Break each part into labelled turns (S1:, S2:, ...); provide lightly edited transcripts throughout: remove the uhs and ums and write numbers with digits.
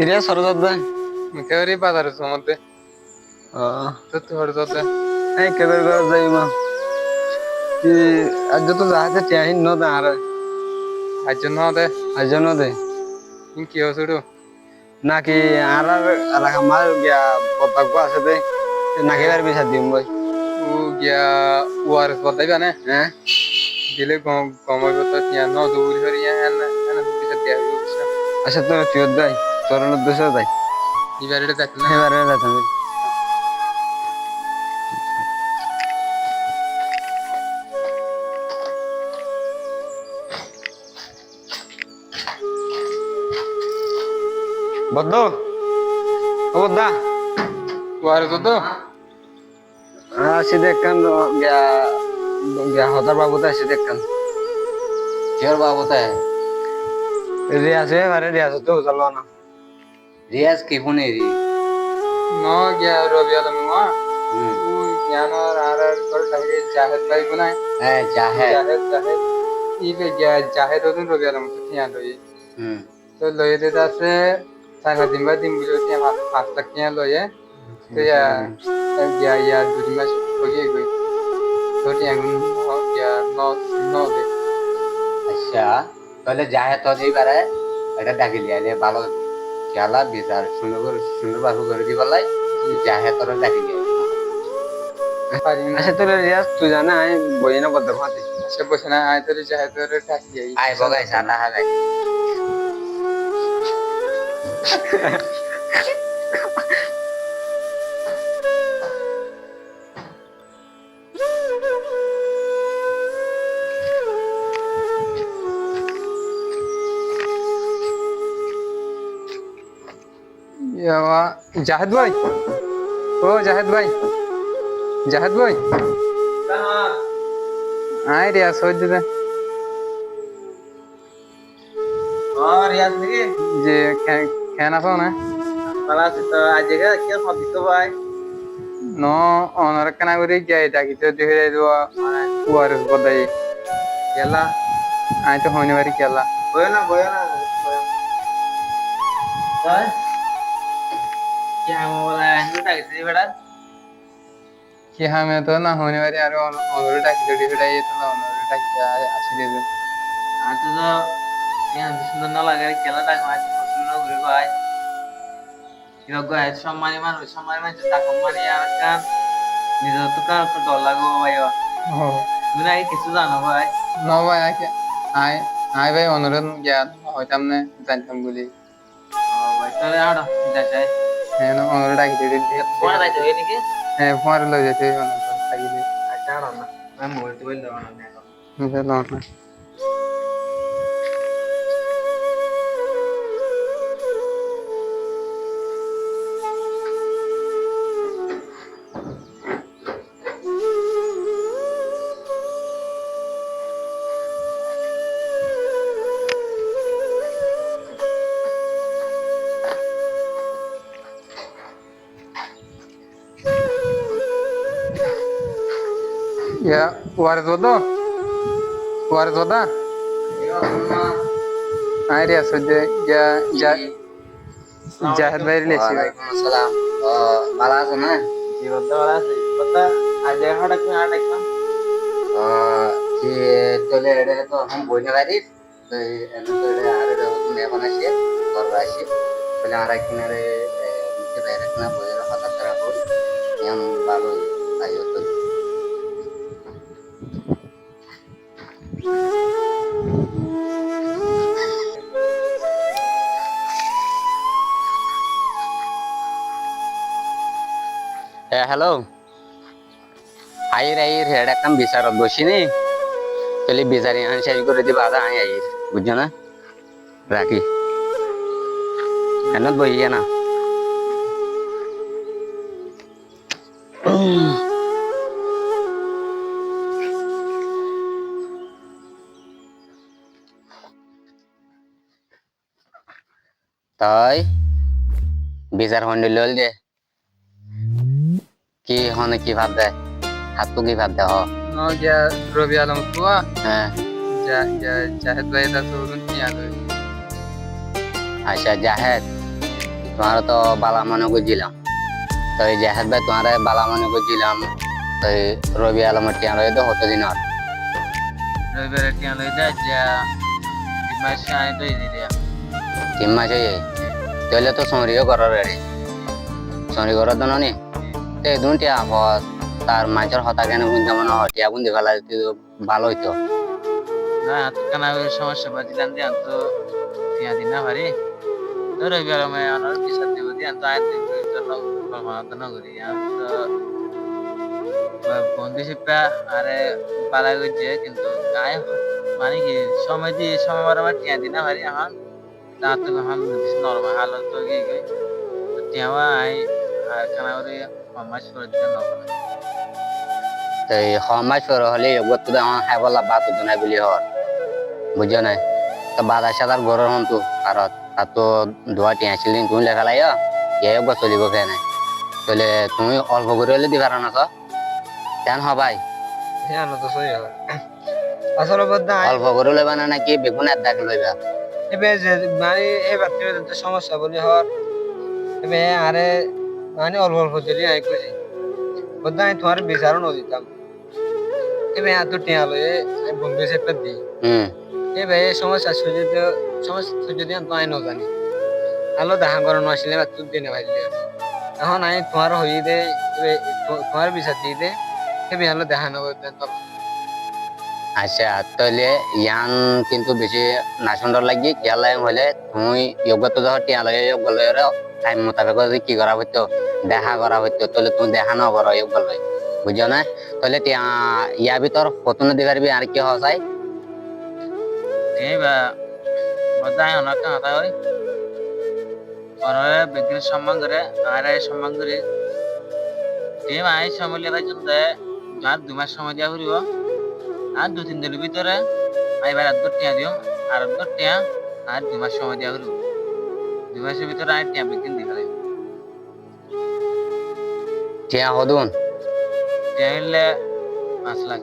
S1: রিয়া সরজত ভাই
S2: কেউরি বাজারের মধ্যে
S1: ও
S2: তো তোর তোতে
S1: এই কেদের ঘর যাইমা কি আজ তো যাহাতে টিয়াহিন ন দা আর
S2: আজ জন্য দে
S1: আজ ন দে
S2: কি হসুড়ু
S1: নাকি আর এলাকা মার গিয়া পতাক আছে দে নাকি বার বিচার দিম ভাই
S2: ও গিয়া ওয়ারেস বদাইবা না
S1: হ্যাঁ
S2: দিলে গমই বতা তিয়া ন দুবুরি হরি এন এন দুবুরি দিয়া হইছে
S1: আচ্ছা তোর তুই দাই তোর উদ্দেশ্য দাই
S2: এবারে দেখল না
S1: এবারে যাতাম বদ্দ ও বদ্দা
S2: ওয়ারেস তো
S1: আসি দেখকান গিয়া গিয়া হতার বাবুতে আসি দেখকান
S3: কেয়ার বাবুতে
S1: রিয়াজ এবারে রিয়াজ তো চলো না
S3: রিয়াজ কি ফোনে রি
S2: ন গিয়া রবি আলম মা ও জ্ঞান আর কল টাইগে জাহেদ ভাই গুনাই
S3: হ্যাঁ জাহেদ
S2: জাহেদ ইবে গিয়া জাহেদ ওদিন রবি আলম তো তিয়া লই
S3: হুম
S2: তো লই দে আছে সারা দিন বা দিন বুঝো তিয়া 5 লাখ তিয়া লইয়ে তো ya দুই মাস হয়ে গই তো তিয়া এখন গিয়া ন দে
S3: আচ্ছা তাহলে জাহেদ তো এইবারে এটা ডাকি লিয়া রে ভালো খেলা বিচার সুন্দর বাবু করে দিবালাই জাহেদ তোর ডাকি লিয়া
S2: পারি না
S1: আচ্ছা তোর রিয়াজ তুই জানা আমি বই না বদ্দ খাতে
S2: সে বসে না আয় তোর জাহেদ তোর টাকি যাই
S3: আই বগাই সানা হবে
S2: ইয়াवा জাহেদ ভাই ও জাহেদ ভাই আয় রে সহ্য দে
S1: और याद नहीं
S2: যে খানা পাও না
S1: पला से तो आज जगह क्या सब तो भाई
S2: ন অনর কানা করে গিয়া ডাকি তো দেখে যাই তো ওয়ারেস বদাই
S1: केला
S2: আয় তো হইনি বাড়ি কেলা
S1: बोया ना काय क्या बोला है ना किसी बड़ा
S2: কি হামে তো না হইনি বাড়ি আর অনর ডাকি তো দেখে যাই তো না অনর ডাকি আসি দে
S1: आज तो यहाँ सुंदर ना लगा केला टाइम आज पसंद ना घुरी को आज কিবা গো আজ সম্মানী মানুষ টাকা মানি আর কান নিজে তো কার তো ডর লাগো ভাই
S2: ও
S1: তুমি নাকি কিছু জানো ভাই
S2: ন ভাই আয় আয় ভাই অনর গিয়া হইতাম না জানতাম বলি
S1: ও ভাই তাহলে আড়ো যাই
S2: হ্যাঁ অনর ডাকি তো
S1: ফোন রাইতে হই নাকি
S2: হ্যাঁ ফোন লই যেতে অনর ডাকি দে
S1: আচ্ছা আড়ো না আমি মোবাইল তো বল দাও না
S2: বুঝলাম না Ya, waris wada. Air ya saja ya jahat bayar lesi.
S3: ওয়ালাইকুম আসসালাম ভালো আছো না
S1: জি বলতে ভালো আছি কথা আজ হঠাৎ করে আট একদম
S3: যে তোলে এটা তো हम বইনে বাড়ি তো এনে তো এটা আরে তুমি এখন আসি করবা আসি বলে আর কিনারে নিচে বাইরে কিনা বইয়ের কথা করা হল এম ভালো আইও তো হ্যালো আইর হেড একদম বিচারত বসিনি তাহলে বিচারি আন শেষ করে দিবা আদা আইর বুঝছো না রাখি এনত বইয়া না তাই বিচার হন্ডি লল দে কি হনে কি ভাব দেয় হাত তো কি ভাব দেয়
S2: No ya Robi alam tua
S3: হ্যাঁ
S2: ya jahat bayar dah turun ni ada.
S3: আচ্ছা জাহেদ তোমার তো বালা মনে করছিলাম তো এই জাহেদ ভাই তোমার বালা মনে করছিলাম তো এই রবি আলমের টিয়া রয়ে তো হতো দিন
S1: রবিবারে টিয়া লই দে যা মাসে আই তো এই দিয়া
S3: 3 মাস হয়ে যায় তাহলে তো সমরিও করার রেডি সমরি করার জন্য নি তো এই দুটিয়া হত তার মাছের হতা কেন বুঝতে মনে হয় টিয়া বুঝতে ফেলা ভালো হইতো
S1: না তো কানা সমস্যা বাজিলাম দিয়ে তো টিয়া দিন না পারি তো রবিবারে আমি অনার বিচার দিব দিয়ে তো আই দিন জন্য কল্পনা না করি তো বন্ধু শিপা আরে পালা গেছে কিন্তু গায়ে মানে কি সময় দিয়ে সময় আমার টিয়া দিন না পারি এখন তা তো এখন নরমাল হালত তো গিয়ে গই তো টিয়া আই আর কানা করে মাস করে দিতে না
S3: তো এই সমাজ ফের হলে এগুলো তো আমার খাই বলা বাত হতো না বলি হর বুঝছো না তো বাদ আসা তার ঘরের হন তো কারত তার তো দোয়া টিয়া ছিল তুমি লেখা লাই একবার চলিব খেয়ে নাই তাহলে তুমি অল্প করে হলে দিবার না তো কেন হবাই
S2: হ্যাঁ না তো সই হবে আসলে বদ্দা
S3: অল্প করে লইবা না নাকি বেগুন আর দাগ লইবা
S2: এবে যে মানে এবার তো সমস্যা বলি হর এবে আরে মানে অল্প অল্প চলি আই কইছি বদ্দা আমি তোমার বিচারও ন দিতাম এবে এত টিয়া লয়ে আমি বন্ধু হিসেবে দিই এবে সমস্যা সুযোগ দিয়ে তো আই ন জানি আলো দেখা করানো আসলে বা তুই দিনে ভাইলে এখন আমি তোমার হই দে এবে তোমার বিচার দিয়ে দে এবে আলো দেখা নেবো
S3: আচ্ছা তাহলে ইয়ান কিন্তু বেশি না সুন্দর লাগি খেয়াল হলে তুমি যোগ্য তো ধর টিয়া লয়ে যোগ্য লয়ে টাইম মোতাবেক যদি কি করা হইতো দেখা করা হইতো তাহলে তুমি দেখা ন করো যোগ্য লয় বুঝছো না তাহলে টিয়া ইয়ার ভিতর ফটো দিতে পারবি আর কি হসাই
S1: এই বা বদাই অনেক কথা হয় পরে বিজ্ঞান সম্মান করে আর সম্মান করে টিম আই সময় লেবার জন্য আর 2 মাস সময় দেওয়া হইব আর 2-3 দিনের ভিতরে আইবার আর টিয়া দিও আর টিয়া আর 2 মাস সময় দেওয়া হইব 2 মাসের ভিতরে আর টিয়া বিজ্ঞান দিতে হবে
S3: টিয়া হদুন
S1: টিয়া হইলে 5 লাখ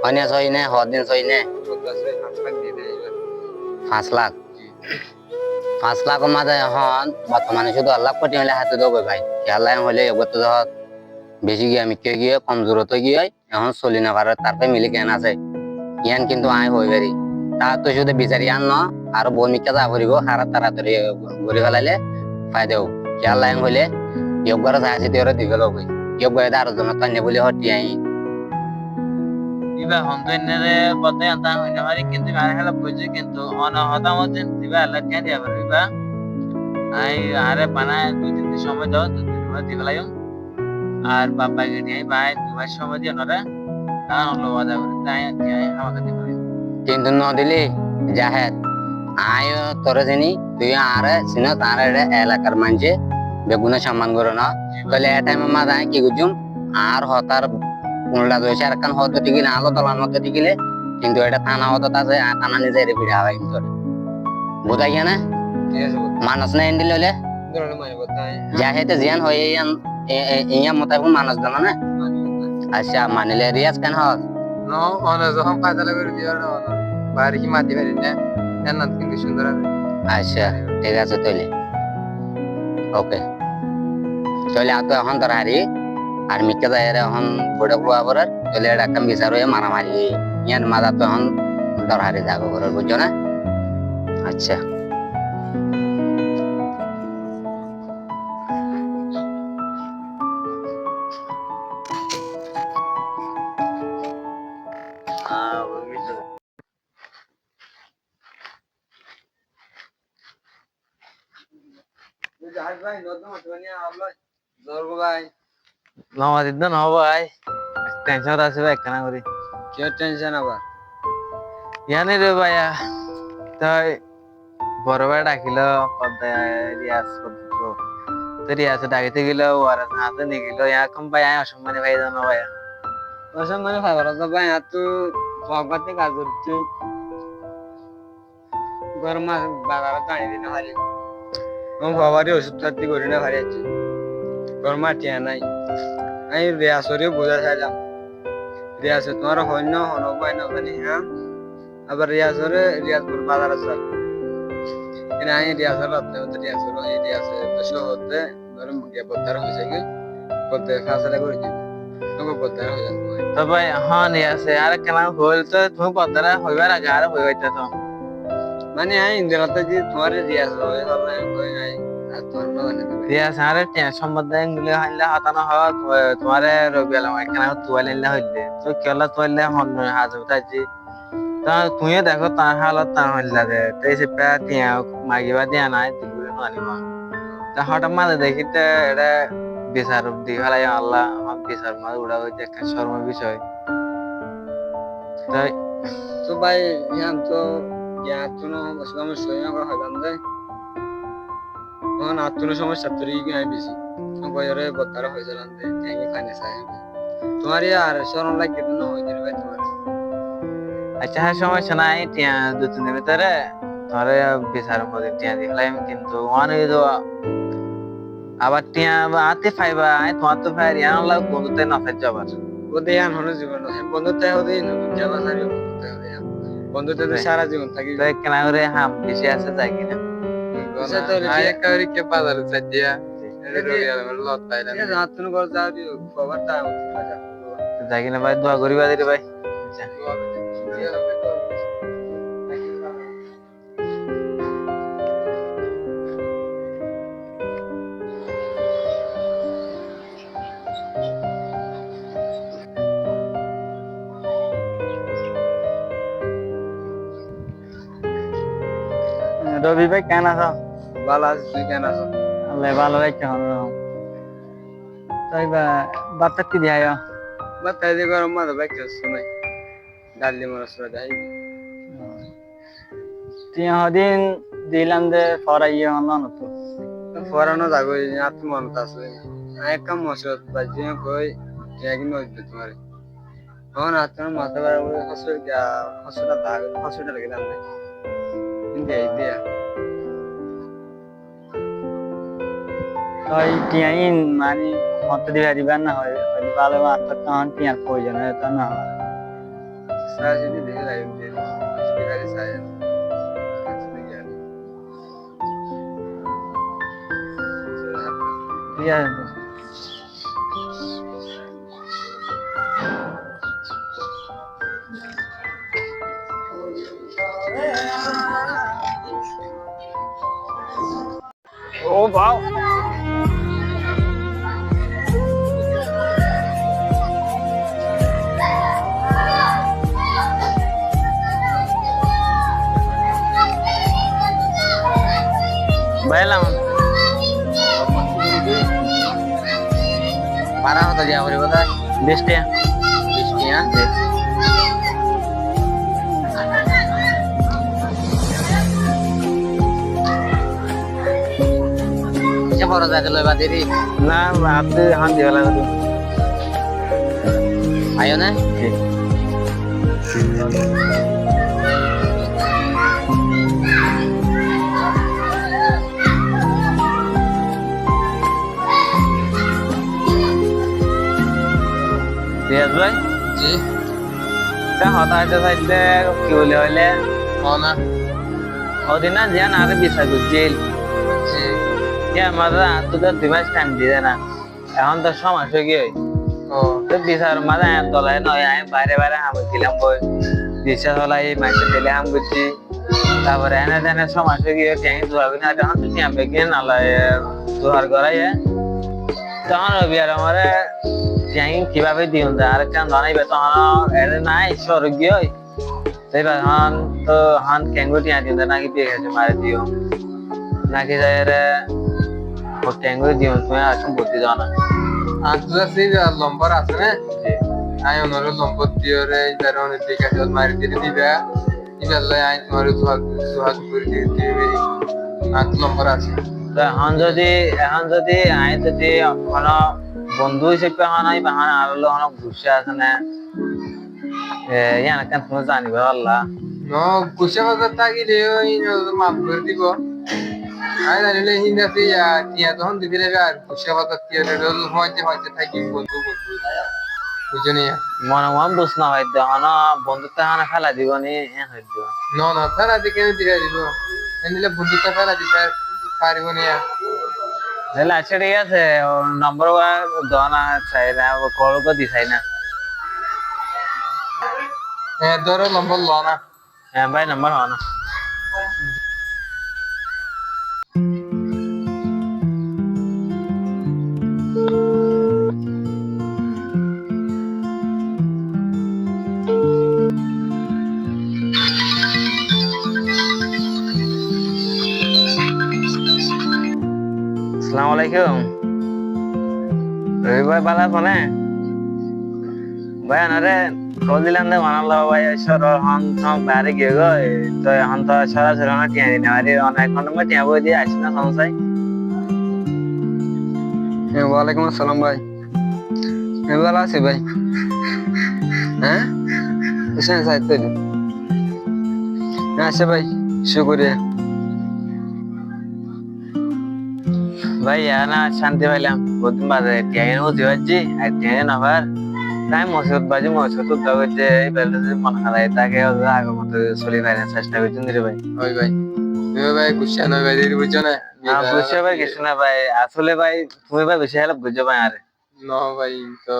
S3: অন্য সই নে হদিন সই নে 5 লাখ 5 লাখ মাঝে এখন বর্তমানে শুধু আল্লাহ কোটি হলে হাতে দেবো ভাই খেয়াল হলে এবার তো ধর বেশি গিয়ে আমি কে গিয়ে কমজোরত গিয়ে এখন চলি না পারে তারপরে মিলে কেন আছে ইয়ান কিন্তু আয় হয়ে পারি তার তো শুধু বিচারি আন ন আর বমিকা যা করিব হারা তাড়াতাড়ি ঘুরে ফেলাইলে ফায়দা হোক খেয়াল হইলে যোগ্যরা আছে তেরা দিবে লোক যোগ্য আর জন্য তান্য বলে হটি আই
S1: দিবা হন্তনে বদে আনতা হইনা মারি কিন্তু মারে হেলা বুঝি কিন্তু অনহতা মধ্যে দিবা আল্লাহ টিয়া দিয়া পারবিবা আই আরে বানায় 2-3 দিন সময় দাও 2 দিন মধ্যে দিলাইও আর বাবা কে নিয়ে ভাই 2 মাস সময় দিয়ে নরে আর হলো বাদা করে তাই আমাকে দিবে
S3: কিন্তু ন দিলি জাহেদ আয় তোরে জানি তুই আরে সিনা তারে এলাকার মানছে বেগুনা সম্মান করো না তাহলে এ টাইমে মা যায় কি গুজুম আর হতার উল্টা দইছে আর কান হতে দিগিলে আলো দলার মধ্যে দিগিলে কিন্তু এটা থানা হতো আছে থানা নিজে রে ভিড়া হয় কিন্তু বুঝাই না
S2: ঠিক আছে
S3: মানুষ না এন্ডিল হলে
S2: ধরে মানে বদ্দা
S3: জাহেদ জিয়ান হয়ে ইয়া মোতাবেক মানুষ জানো না আচ্ছা মানিলে রিয়াজ কেন হস
S2: নো অনে যখন ফায়দা করে দিও না বাড়ি কি মাটি বাড়ি না এনাত কিন্তু সুন্দর আছে
S3: আচ্ছা ঠিক আছে তাহলে ওকে তাহলে আতো এখন তোর হারি আর মিকে যায় এখন বড় বুয়া করার তাহলে এটা একটা বিচার হয়ে মারামারি ইয়ান মাদা তো এখন তোর হারি যাবো করার বুঝছো না আচ্ছা
S2: জাহাজ ভাই নতুন মতনি আমলা জোর ভাই
S1: মামা দিদ না ভাই টেনশন আছে ভাই কেন করি
S2: কি টেনশন আবার
S1: ইয়ানি রে ভাইয়া তাই বড় ভাই ডাকিল রিয়াজ করতো তো রিয়াজ ডাকিতে গেল আর হাতে নিয়ে গেল ইয়া কম ভাই অসম্মানী ভাই জানো ভাইয়া
S2: অসম্মানে ভাই তো ভাই আর তো ভগবাতে কাজ করছে গরমা বাজারে দাঁড়িয়ে দিনে ভারি বাবারই ওষুধ পাতি করি না ভারি আছে গরমা টিয়া নাই আমি রিয়াসরিও বোঝা চাইলাম রিয়াসে তোমার হন্য হনবাই না জানি হ্যাঁ আবার রিয়াজপুর বাজার আছে কিন্তু আমি রিয়াজ হল রিয়াজ হলো এই রিয়াজ শহরতে ধরুন বদ্দার হয়েছে কি বলতে ফাঁসলা করে দিব তোমাকে বদ্দার হয়ে যাবে
S1: তো ভাই হ্যাঁ নিয়ে আছে আর কেন হইল তো তুমি পদ্মারা হইবার আগে আর হইবাইতে তো
S2: মানে আমি ইন্দিরাতে যে তোমার রিয়াজ হয়ে হল কই নাই আর তোমার মানে
S1: দিয়া সারে সম্বন্ধে গুলি হাইলে হাতানো হয় তোমারে রবিয়াল আমার কেন তুয়ালিলে হইলে তো কেলা তুয়ালিলে হন হাজ উঠাইছি তা তুই দেখো তার হালত তার হইলা দে তাই সে প্রায় তিয়া মাগিবা দিয়া নাই দিলগুলি নানিব তা হঠাৎ মাঝে দেখিতে এটা বিচার দি ফেলাই আল্লাহ আমার বিচার মাঝে উড়া হইতে একটা শর্ম বিষয় তাই
S2: তো ভাই ইয়ান তো ইয়াতুনো সমস্যা হইয়া হইলাম দে আত্মনো সমস্যা তোর কি নাই বেশি বয়রে বদ্দার হয়ে যালাম দে ঠ্যাঙ্গে খানে চাই তোমার আর শরম লাগে না হয়ে যাবে ভাই তোমার
S1: আচ্ছা হ্যাঁ সমস্যা নাই টিয়া দু তিন দিনের ভিতরে ধরে বিচারের মধ্যে টিয়া দিলাম কিন্তু অনেক আবার টিয়া আতে ফাইবা তোমার তো ভাই রিয়ান লাগ বন্ধুতে না ফাইজ আবার
S2: ও দেয়ান হলো জীবন বন্ধুতে হতে যাবা সারি বন্ধুতে হবে বন্ধুতে তো সারা জীবন থাকি
S1: তো কেন করে হাম বেশি আছে যাই কিনা
S2: একেবারে কে বাজার চাইয়া লত পাইলাম আত্মনো ঘর যাবি খবরটা
S1: যাই কিনা ভাই দোয়া করিবা দিরে ভাই রবি ভাই কেন আছো
S2: ভালো আছিস তুই কেন আছো
S1: আল্লাহ ভালো রাখছে তাই বাচ্চা কি দিয়ে আয়
S2: বাতাই দিয়ে গরম মাথা ব্যাগ শুনাই ডালি মরসরা যাই
S1: দিন দিলাম যে ফরাইয়ে হলো না তো
S2: ফরানো যাগো আত্মমনত আছে এক কাম মশলা বাজিয়ে কই একদিন হইবে তোমার এখন আত্মর মাথা বার হসপিটাল গেলাম কিন্তু এই দিয়া
S1: ওই টিয়াইন মানে মত দিবা দিবা না হয় ওই ভালো আত্মা তখন টিয়ার প্রয়োজন হয় তো না
S2: সারা যদি দেখে লাইন দিয়ে হসপিটালে সাই
S1: ঠিক আছে ও বাও বাইলাম
S3: ভাড়া হতো যা বলি বোধ
S1: 20 টাকা
S3: 20 টাকা বড় জায়গা লইবা দেরি
S1: না আপনি হান দিওলা
S3: আয়ো না
S1: রিয়াজ ভাই
S2: জি
S1: তা হতাইতে চাইতে কি বলে হইলে
S2: না
S1: ওদিন না জিয়ান আরে বিচার জেল
S2: জি
S1: মাঝে তো 2 মাস টাইম দিয়ে না এখন তো সময় হয়ে গিয়ে
S2: ও
S1: তো বিচার মাঝে তলায় নয় আমি বাইরে বাইরে হাম ছিলাম বই বিশ্বাস হলাই মাইসে দিলে হাম করছি তারপরে এনে দেনে সময় হয়ে গিয়ে ট্যাঙ্কি ধোয়া কিনা তখন তো টিয়া বেগিয়ে নালায় ধোয়ার করাই তখন রবি আর আমার ট্যাঙ্কি কিভাবে দিও আর কেন জানাইবে তখন এর নাই স্বর্গীয় সেইবার হন তো হন ক্যাঙ্গু টিয়া দিও নাকি দিয়ে গেছে মারে দিও নাকি যায় রে ও ক্যাঙ্গু দিও তুমি এখন বলতে যাও না
S2: আচ্ছা সেই নম্বর আছে না আই ওনার নম্বর দিও রে যারা অনেক দিকে জল মারি দিয়ে দিবা ইবাল্লাই আই তোমার সুহাগ করে দিয়ে দিবে আর নম্বর আছে
S1: এখন যদি আই যদি কোনো বন্ধু হিসেবে হন আই বাহান আরলো হন ঘুষে আছে না ইয়ান কেন তুমি জানিবা আল্লাহ
S2: ন কুশে বাজার থাকিলে ওই মাফ করে দিব আই জানিলে হিন্দাতে টিয়া তখন দিদি রে আর কুশে বাজার টিয়া রে হইতে থাকি বন্ধু বন্ধু বুঝনি
S1: মনে মন বুঝ না হয়তো হন বন্ধুত্ব হানা ফেলা দিব নি হয়তো
S2: ন না তারা দিকে দিরা দিব নিলে বন্ধুত্ব ফেলা দিতে পারিব না।
S1: তাহলে আচ্ছা ঠিক আছে, নম্বর দেওয়া না চাই না, কল করে দিছাই না।
S2: হ্যাঁ ধরো নম্বর ল না।
S1: হ্যাঁ ভাই নম্বর হওয়া না। আসসালামু আলাইকুম। রবি ভাই ভালো আছো না? ভাই আনারে কল দিলাম না মানাল্লাহ ভাই সর হন সব বাইরে গিয়ে গো, তো এখন তো সরাসরি অনেক টিয়া দিনে বাড়ি অনেক ঘন্টা টিয়া বই দিয়ে আসি না সমস্যায়।
S2: হ্যাঁ ওয়ালাইকুম আসসালাম ভাই। আমি ভালো আছি ভাই। হ্যাঁ এসে সাইড তৈরি। আচ্ছা ভাই শুক্রিয়া।
S1: ভাই না শান্তি পাইলাম, প্রথম বাজে টিয়া কিনে বুঝতে পারছি আর টিয়া নাবার তাই মসজিদ বাজি মসজিদ উদ্যোগ হচ্ছে এই বেলা যদি মন খারাপ তাকে আগের মতো চলে ফেরার চেষ্টা করছেন রে ভাই।
S2: ওই ভাই তুমি ভাই গুসা নয় ভাই দিদি বুঝছো না।
S1: বুঝছো ভাই কিছু না ভাই, আসলে ভাই তুমি ভাই বেশি হেল্প বুঝছো ভাই আরে।
S2: ন ভাই তো